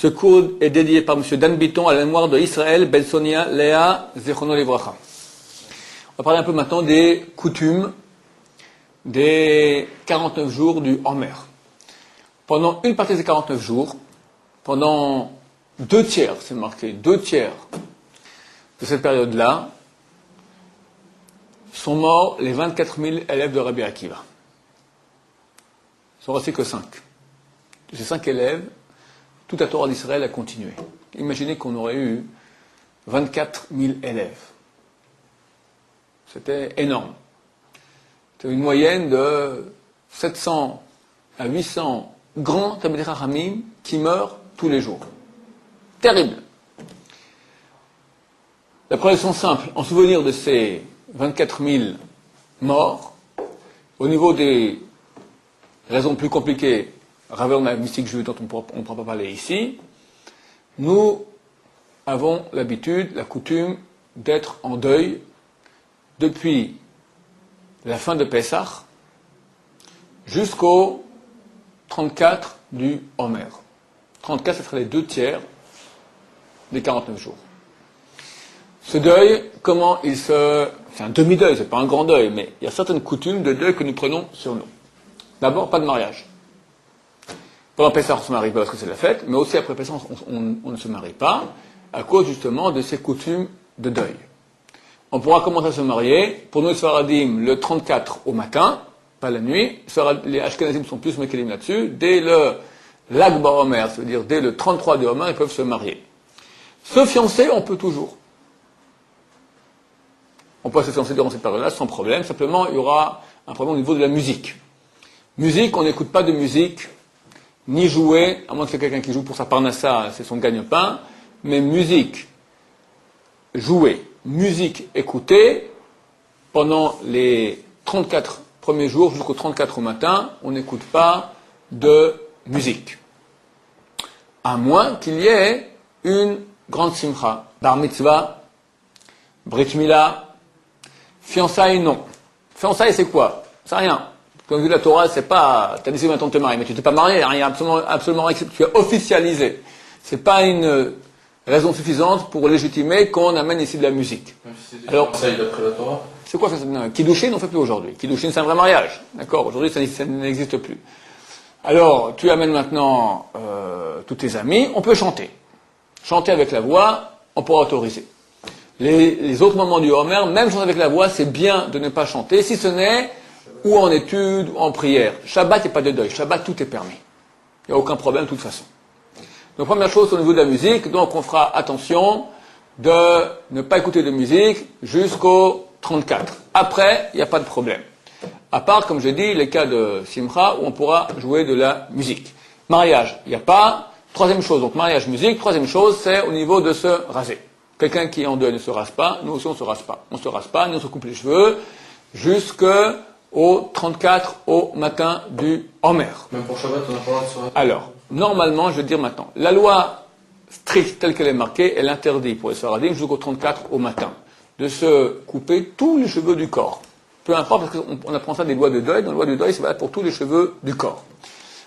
Ce cours est dédié par M. Dan Bitton à la mémoire de Israël Ben Sonia Léa Zechrono Livracha. On va parler un peu maintenant des coutumes des 49 jours du Homer. Pendant une partie des 49 jours, pendant 2 tiers, c'est marqué, 2 tiers de cette période-là, sont morts les 24 000 élèves de Rabbi Akiva. Il ne sont restés que 5. De ces 5 élèves, toute la Torah d'Israël a continué. Imaginez qu'on aurait eu 24 000 élèves. C'était énorme. C'était une moyenne de 700 à 800 grands Talmidei Chachamim qui meurent tous les jours. Terrible. La preuve est simple. En souvenir de ces 24 000 morts, au niveau des raisons plus compliquées, raison de la mystique juive dont on ne pourra pas parler ici, nous avons l'habitude, la coutume d'être en deuil depuis la fin de Pessah jusqu'au 34 du Homer. 34, ce serait les 2 tiers des 49 jours. Ce deuil, comment il se... C'est un demi-deuil, c'est pas un grand deuil, mais il y a certaines coutumes de deuil que nous prenons sur nous. D'abord, pas de mariage. Pendant Pessah, on se marie pas parce que c'est la fête, mais aussi après Pessah, on ne se marie pas, à cause justement de ces coutumes de deuil. On pourra commencer à se marier, pour nous les Sfaradim, le 34 au matin, pas la nuit. Les Ashkenazim sont plus mécanismes là-dessus. Dès le Lag BaOmer, c'est-à-dire dès le 33 de Homer, ils peuvent se marier. Se fiancer, on peut toujours. On peut se fiancer durant cette période-là sans problème. Simplement, il y aura un problème au niveau de la musique. Musique, on n'écoute pas de musique, ni jouer, à moins que c'est quelqu'un qui joue pour sa parnassa, c'est son gagne-pain. Mais musique, jouer, musique écoutée, pendant les 34 premiers jours jusqu'au 34 au matin, on n'écoute pas de musique. À moins qu'il y ait une grande simcha. Bar mitzvah, brit milah, fiançailles, non. Fiançailles, c'est quoi? C'est rien. Comme vu la Torah, c'est pas, t'as décidé maintenant de te marier, mais tu t'es pas marié, rien, absolument rien, tu as officialisé. C'est pas une raison suffisante pour légitimer qu'on amène ici de la musique. Alors, d'après la Torah. C'est quoi ça? Kiddushin, on ne fait plus aujourd'hui. Kiddushin, c'est un vrai mariage. D'accord? Aujourd'hui, ça n'existe plus. Alors, tu amènes maintenant tous tes amis, on peut chanter. Chanter avec la voix, on pourra autoriser. Les autres moments du Homer, même chanter avec la voix, c'est bien de ne pas chanter, si ce n'est ou en étude, ou en prière. Shabbat, il n'y a pas de deuil. Shabbat, tout est permis. Il n'y a aucun problème de toute façon. Donc, première chose, au niveau de la musique, donc on fera attention de ne pas écouter de musique jusqu'au 34. Après, il n'y a pas de problème. À part, comme j'ai dit, les cas de Simcha, où on pourra jouer de la musique. Mariage, il n'y a pas. Troisième chose, donc mariage, musique. Troisième chose, c'est au niveau de se raser. Quelqu'un qui est en deuil ne se rase pas, nous aussi on ne se rase pas. On ne se rase pas, nous on se coupe les cheveux, jusqu'au 34 au matin du Homer. Même pour Shabbat, on n'a pas le droit de se raser. Alors, normalement, je vais dire maintenant, la loi stricte telle qu'elle est marquée, elle interdit pour les Sfaradim jusqu'au 34 au matin de se couper tous les cheveux du corps. Peu importe, parce qu'on apprend ça des lois de deuil. Dans les lois de deuil, c'est valable pour tous les cheveux du corps.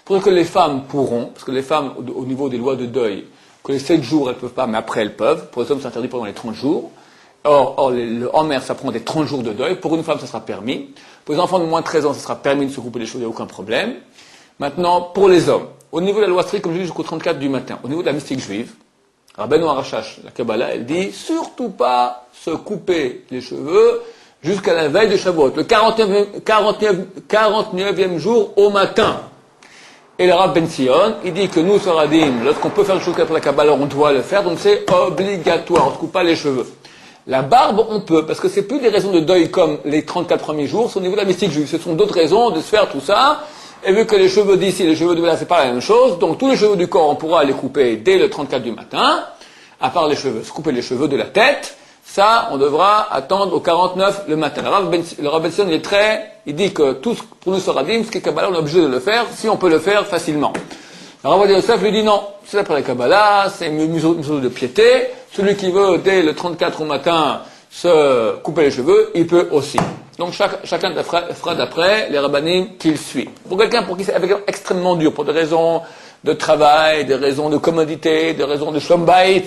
Pour que les femmes pourront, parce que les femmes, au niveau des lois de deuil, que les 7 jours, elles ne peuvent pas, mais après, elles peuvent. Pour les hommes, c'est interdit pendant les 30 jours. Or le Homer, ça prend des 30 jours de deuil. Pour une femme, ça sera permis. Pour les enfants de moins de 13 ans, ça sera permis de se couper les cheveux, il n'y a aucun problème. Maintenant, pour les hommes, au niveau de la loi stricte, comme je dis, jusqu'au 34 du matin, au niveau de la mystique juive, Rabbeinu Arachash, la Kabbalah, elle dit surtout pas se couper les cheveux jusqu'à la veille de Shavuot, le 49e jour au matin. Et le Rav Ben Sion, il dit que nous, Sfaradim, lorsqu'on peut faire le chose pour la Kabbalah, on doit le faire, donc c'est obligatoire, on ne se coupe pas les cheveux. La barbe, on peut, parce que c'est plus des raisons de deuil comme les 34 premiers jours, c'est au niveau de la mystique juive. Ce sont d'autres raisons de se faire tout ça. Et vu que les cheveux d'ici et les cheveux de là, c'est pas la même chose, donc tous les cheveux du corps, on pourra les couper dès le 34 du matin, à part les cheveux. Se couper les cheveux de la tête, ça, on devra attendre au 49 le matin. Le Rav Ben Sion, il dit que tous, pour nous Sfaradim, ce qui est Kabbalah, on est obligé de le faire, si on peut le faire facilement. Le Rav Yosef lui dit non, c'est d'après la Kabbalah, c'est une mesure de piété, celui qui veut, dès le 34 au matin, se couper les cheveux, il peut aussi. Donc chacun fera d'après les rabbanim qu'il suit. Pour quelqu'un pour qui c'est extrêmement dur, pour des raisons de travail, des raisons de commodité, des raisons de shlombait,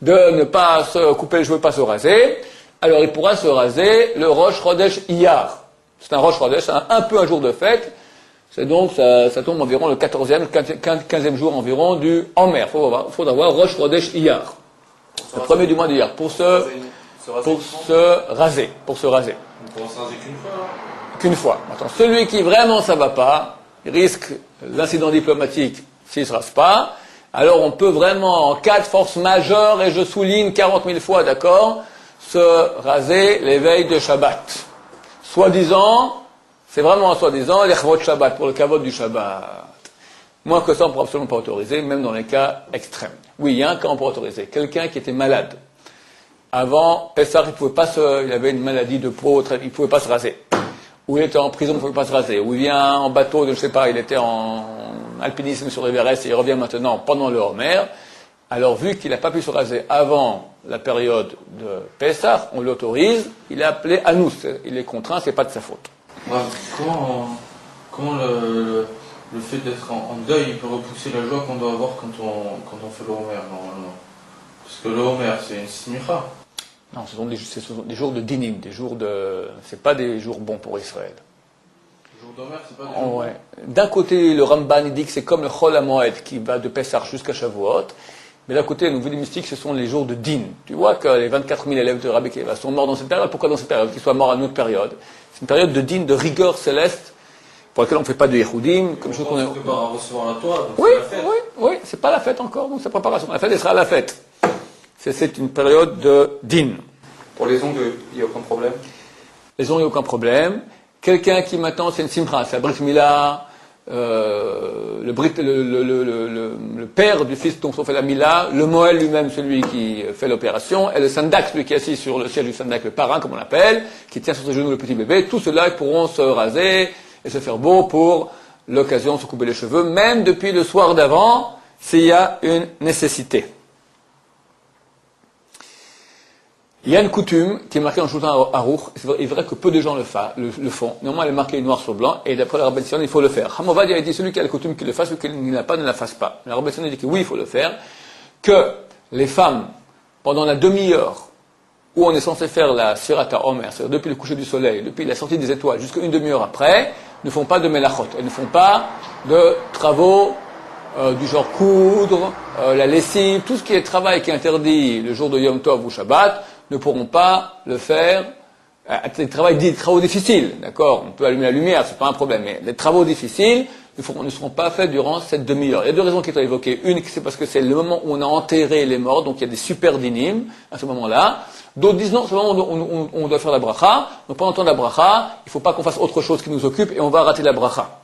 de ne pas se couper les cheveux, pas se raser, alors il pourra se raser le Rosh Chodesh Iyar. C'est un Rosh Chodesh, c'est un peu un jour de fête. C'est donc, ça tombe environ le 14e, 15e jour environ du Homer. Il faudra voir Rosh Chodesh Iyar. Le premier du mois d'Iyar. Pour se raser. On pourra se raser qu'une fois, là. Qu'une fois. Maintenant, celui qui vraiment ça va pas, il risque l'incident diplomatique s'il ne se rase pas. Alors on peut vraiment, en cas de force majeure, et je souligne 40 000 fois, d'accord, se raser les veilles de Shabbat. Soi-disant, c'est vraiment un soi-disant, les chavot Shabbat, pour le kavod du Shabbat. Moins que ça, on ne pourra absolument pas autoriser, même dans les cas extrêmes. Oui, il y a un cas on peut autoriser. Quelqu'un qui était malade. Avant Pessah, il avait une maladie de peau, il ne pouvait pas se raser. Ou il était en prison, il ne pouvait pas se raser. Ou il vient en bateau, je ne sais pas, il était en alpinisme sur l'Everest et il revient maintenant pendant le Homer. Alors, vu qu'il n'a pas pu se raser avant la période de Pessah, on l'autorise, il est appelé Anous. Il est contraint, c'est pas de sa faute. Ouais, comment le fait d'être en deuil il peut repousser la joie qu'on doit avoir quand on fait le Homer, normalement? Parce que le Homer, c'est une smicha. Non, ce sont des jours de dinim, c'est pas des jours bons pour Israël. Les jours d'Homer, c'est pas des jours Ouais. D'un côté, le Ramban il dit que c'est comme le Chol HaMoed qui va de Pessah jusqu'à Shavuot. Mais d'un côté, nous, les mystiques, ce sont les jours de din. Tu vois que les 24 000 élèves de Rabbi Akiva sont morts dans cette période. Pourquoi dans cette période? Qu'ils soient morts à une autre période. C'est une période de din, de rigueur céleste, pour laquelle on ne fait pas de Yehudim. Comme chose qu'on est. On prépare à recevoir la Torah, donc Oui, c'est la fête. oui, c'est pas la fête encore, donc c'est préparation. La fête, elle sera à la fête. C'est une période de din. Pour les ongles, il n'y a aucun problème. Les ongles, il n'y a aucun problème. Quelqu'un qui maintenant, c'est une simcha, c'est la Brit Mila, le père du fils dont on fait la Mila, le Moël lui-même, celui qui fait l'opération, et le Sandak, celui qui est assis sur le siège du Sandak, le parrain, comme on l'appelle, qui tient sur ses genoux le petit bébé, tout cela, ils pourront se raser et se faire beau pour l'occasion de se couper les cheveux, même depuis le soir d'avant, s'il y a une nécessité. Il y a une coutume qui est marquée dans le Shulchan Aruch, il est vrai que peu de gens le font. Néanmoins, elle est marquée noir sur blanc, et d'après la Rabbi Sion, il faut le faire. Hamovad a dit celui qui a la coutume qu'il le fasse, celui qui ne l'a pas, ne la fasse pas. La Rabbi Sion dit que oui, il faut le faire, que les femmes, pendant la demi-heure où on est censé faire la Sirata Omer, c'est-à-dire depuis le coucher du soleil, depuis la sortie des étoiles, jusqu'à une demi-heure après, ne font pas de melachot. Elles ne font pas de travaux du genre coudre, la lessive, tout ce qui est travail qui est interdit le jour de Yom Tov ou Shabbat, ne pourront pas le faire. Des travaux difficiles, d'accord? On peut allumer la lumière, c'est pas un problème, mais les travaux difficiles ne seront pas faits durant cette demi-heure. Il y a deux raisons qui sont évoquées. Une, c'est parce que c'est le moment où on a enterré les morts, donc il y a des super dinim à ce moment-là. D'autres disent non, c'est le moment où on doit faire la bracha. Donc pendant le temps de la bracha, il ne faut pas qu'on fasse autre chose qui nous occupe et on va rater la bracha.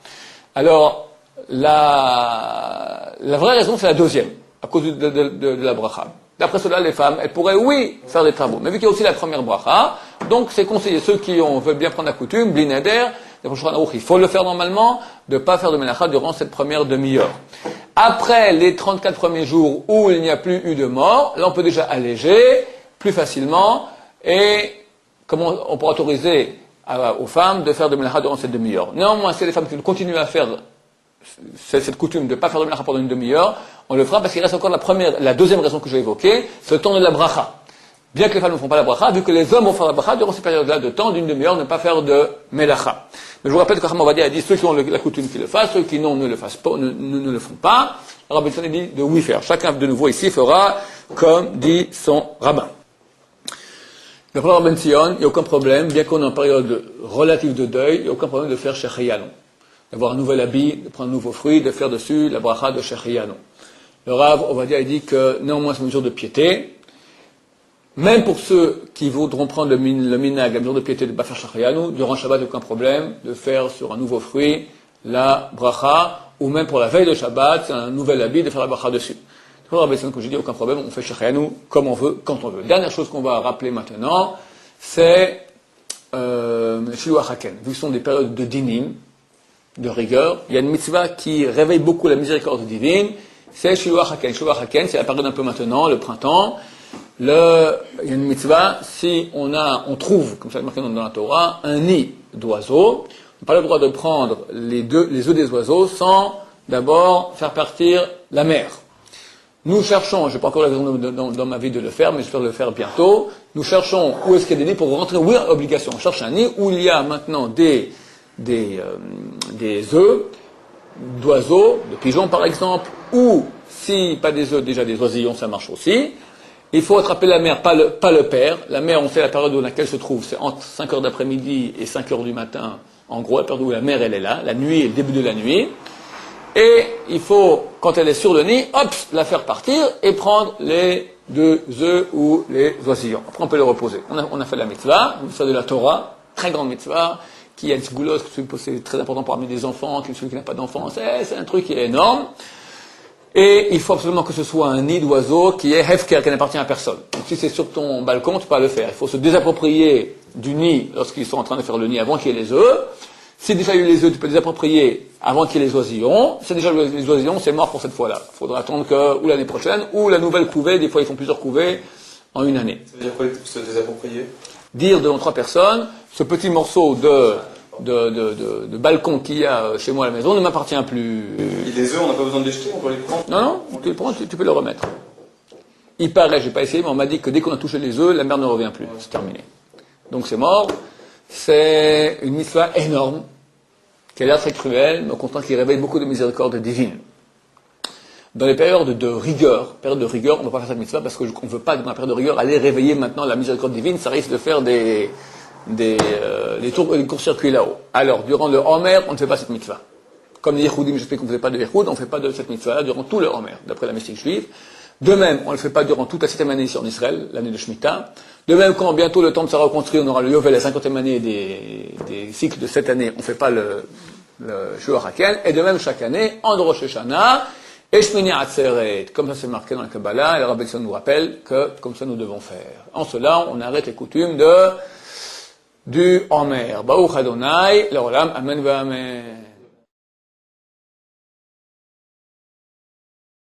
Alors, la vraie raison, c'est la deuxième, à cause de la bracha. D'après cela, les femmes, elles pourraient, oui, faire des travaux. Mais vu qu'il y a aussi la première bracha, donc c'est conseillé, ceux qui veulent bien prendre la coutume, blinader, il faut le faire normalement, de ne pas faire de melacha durant cette première demi-heure. Après les 34 premiers jours où il n'y a plus eu de mort, là on peut déjà alléger plus facilement, et comment on pourra autoriser aux femmes de faire de melacha durant cette demi-heure. Néanmoins, si les femmes qui continuent à faire cette coutume de ne pas faire de melacha pendant une demi-heure, on le fera parce qu'il reste encore la deuxième raison que j'ai évoquée, c'est le temps de la bracha. Bien que les femmes ne font pas la bracha, vu que les hommes vont faire la bracha, durant cette période-là de temps, d'une demi-heure, ne pas faire de melacha. Mais je vous rappelle que Chacham Ovadia a dit, ceux qui ont la coutume qu'ils le fassent, ceux qui n'ont ne le fassent pas, ne le font pas. Le rabbin dit de oui faire. Chacun de nouveau ici fera comme dit son rabbin. D'après le rabbin Sion, il n'y a aucun problème, bien qu'on est en période relative de deuil, il n'y a aucun problème de faire Shechiyanon. D'avoir un nouvel habit, de prendre un nouveau fruit, de faire dessus la bracha de Shechiyanon. Le Rav Ovadia dit que néanmoins c'est une mesure de piété. Même pour ceux qui voudront prendre le minag, la mesure de piété de Bafar Shachayanu, durant Shabbat, aucun problème de faire sur un nouveau fruit la bracha, ou même pour la veille de Shabbat, c'est un nouvel habit de faire la bracha dessus. C'est pour la raison que j'ai dit, aucun problème, on fait Shachayanu comme on veut, quand on veut. Dernière chose qu'on va rappeler maintenant, c'est Shiluach Haken. Vu que ce sont des périodes de dinim, de rigueur, il y a une mitzvah qui réveille beaucoup la miséricorde divine, c'est Shiluach Haken. Shiluach Haken, c'est la période un peu maintenant, le printemps. Il y a une mitzvah, si on trouve, comme ça c'est marqué dans la Torah, un nid d'oiseaux, on n'a pas le droit de prendre les œufs des oiseaux sans d'abord faire partir la mer. Nous cherchons, je n'ai pas encore l'occasion dans ma vie de le faire, mais j'espère le faire bientôt, nous cherchons où est-ce qu'il y a des nids pour rentrer, oui, obligation, on cherche un nid où il y a maintenant des œufs d'oiseaux, de pigeons par exemple, ou si pas des œufs, déjà des oisillons, ça marche aussi. Il faut attraper la mer, pas le père. La mer, on sait la période dans laquelle se trouve, c'est entre 5 heures d'après-midi et 5 heures du matin, en gros, la période où la mer, elle est là, la nuit et le début de la nuit. Et il faut, quand elle est sur le nid, hop, la faire partir et prendre les 2 œufs ou les oisillons. Après, on peut les reposer. On a fait la mitzvah, une mitzvah de la Torah, très grande mitzvah, qui a une goulos, c'est très important parmi les enfants, celui qui n'a pas d'enfants, c'est un truc qui est énorme. Et il faut absolument que ce soit un nid d'oiseaux qui est hefker, qui n'appartient à personne. Donc si c'est sur ton balcon, tu peux pas le faire. Il faut se désapproprier du nid lorsqu'ils sont en train de faire le nid avant qu'il y ait les œufs. Si déjà il y a eu les œufs, tu peux désapproprier avant qu'il y ait les oisillons. Si déjà les oisillons, c'est mort pour cette fois-là. Il faudra attendre que, ou l'année prochaine, ou la nouvelle couvée. Des fois, ils font plusieurs couvées en une année. Ça veut dire quoi, se désapproprier? Dire devant 3 personnes, ce petit morceau de balcon qu'il y a chez moi à la maison ne m'appartient plus. Et les œufs, on n'a pas besoin de les jeter, on peut les prendre? Non, tu les prends, tu peux les remettre. Il paraît, j'ai pas essayé, mais on m'a dit que dès qu'on a touché les œufs, la mer ne revient plus. C'est terminé. Donc c'est mort. C'est une histoire énorme, qui a l'air très cruelle, mais au contraire qui réveille beaucoup de miséricorde divine. Dans les périodes de rigueur, on ne va pas faire cette mitzvah parce qu'on ne veut pas, dans la période de rigueur, aller réveiller maintenant la miséricorde divine, ça risque de faire des courts-circuits là-haut. Alors, durant le Homer, on ne fait pas cette mitzvah. Comme les Yehoudim, j'explique qu'on ne fait pas de Yehoud, on ne fait pas de cette mitzvah durant tout le Homer, d'après la mystique juive. De même, on ne le fait pas durant toute la 7e année ici en Israël, l'année de Shemitah. De même, quand bientôt le temple sera reconstruit, on aura le Yovel, la 50e année des cycles de cette année, on ne fait pas le Shuar Hakel. Et de même, chaque année, en Rosh Hashanah, et Shmini Atzeret, comme ça c'est marqué dans la Kabbalah, et le Rabbi nous rappelle que comme ça nous devons faire. En cela, on arrête les coutumes du Homer. Baruch Adonai, le Olam, Amen, Amen.